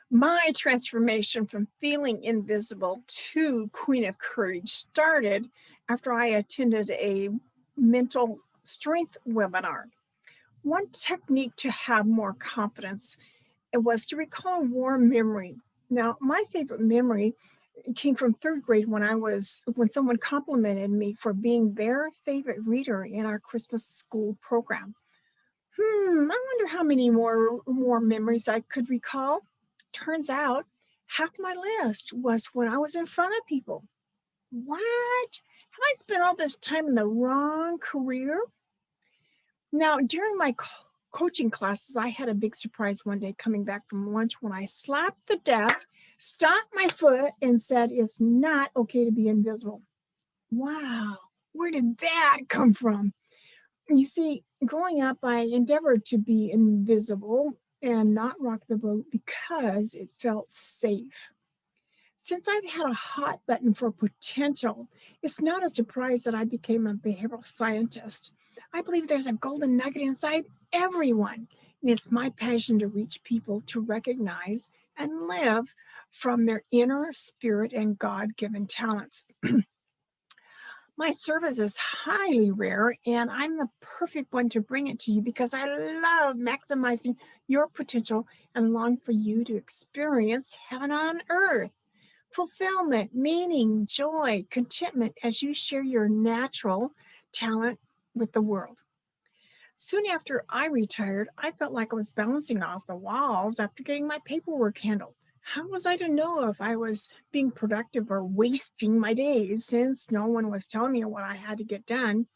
My transformation from feeling invisible to Queen of Courage started after I attended a mental strength webinar. One technique to have more confidence it was to recall a warm memory. Now, my favorite memory came from third grade when someone complimented me for being their favorite reader in our Christmas school program. I wonder how many more memories I could recall. Turns out half my list was when I was in front of people. What? Have I spent all this time in the wrong career? Now, during my coaching classes, I had a big surprise one day coming back from lunch when I slapped the desk, stomped my foot, and said, "It's not okay to be invisible." Wow, where did that come from? You see, growing up, I endeavored to be invisible and not rock the boat because it felt safe. Since I've had a hot button for potential, it's not a surprise that I became a behavioral scientist. I believe there's a golden nugget inside everyone, and it's my passion to reach people to recognize and live from their inner spirit and God given talents. My service is highly rare, and I'm the perfect one to bring it to you because I love maximizing your potential and long for you to experience heaven on earth. Fulfillment, meaning, joy, contentment as you share your natural talent with the world. Soon after I retired, I felt like I was bouncing off the walls after getting my paperwork handled. How was I to know if I was being productive or wasting my days since no one was telling me what I had to get done?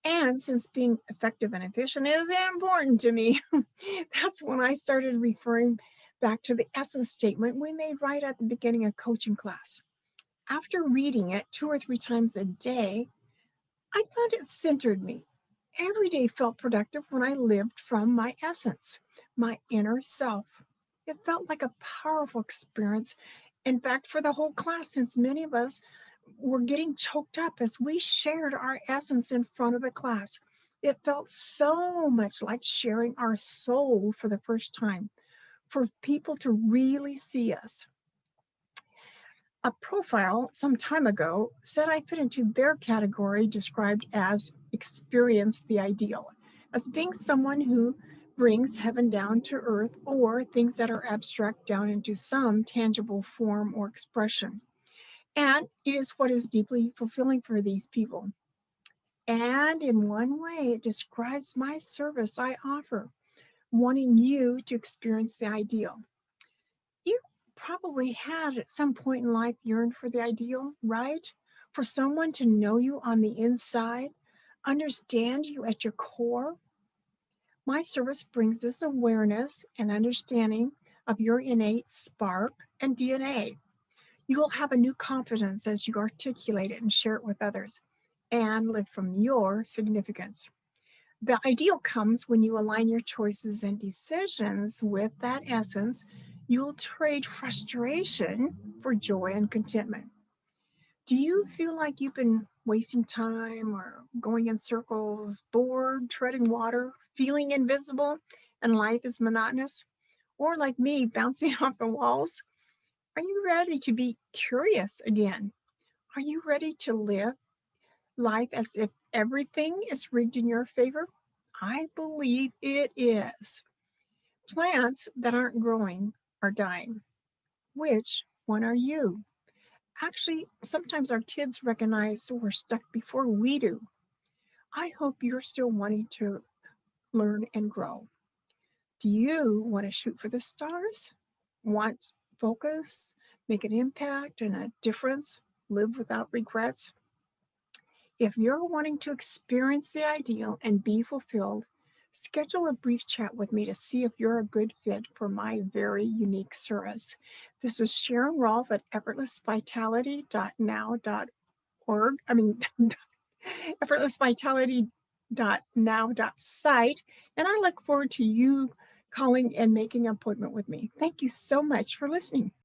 And since being effective and efficient is important to me, that's when I started referring back to the essence statement we made right at the beginning of coaching class. After reading it 2 or 3 times a day, I found it centered me. Every day felt productive when I lived from my essence, my inner self. It felt like a powerful experience. In fact, for the whole class, since many of us were getting choked up as we shared our essence in front of the class. It felt so much like sharing our soul for the first time, for people to really see us. A profile some time ago said I fit into their category described as experience the ideal, as being someone who brings heaven down to earth or things that are abstract down into some tangible form or expression. And it is what is deeply fulfilling for these people. And in one way, it describes my service I offer, wanting you to experience the ideal. You probably had at some point in life yearned for the ideal, right? For someone to know you on the inside, understand you at your core. My service brings this awareness and understanding of your innate spark and DNA. You will have a new confidence as you articulate it and share it with others and live from your significance. The ideal comes when you align your choices and decisions with that essence. You'll trade frustration for joy and contentment. Do you feel like you've been wasting time or going in circles, bored, treading water, feeling invisible, and life is monotonous? Or like me, bouncing off the walls? Are you ready to be curious again? Are you ready to live life as if everything is rigged in your favor? I believe it is. Plants that aren't growing are dying. Which one are you? Actually, sometimes our kids recognize we're stuck before we do. I hope you're still wanting to learn and grow. Do you want to shoot for the stars? Want focus, make an impact and a difference, live without regrets? If you're wanting to experience the ideal and be fulfilled, schedule a brief chat with me to see if you're a good fit for my very unique service. This is Sharon Rolfe at effortlessvitality.now.org. effortlessvitality.now.site. And I look forward to you calling and making an appointment with me. Thank you so much for listening.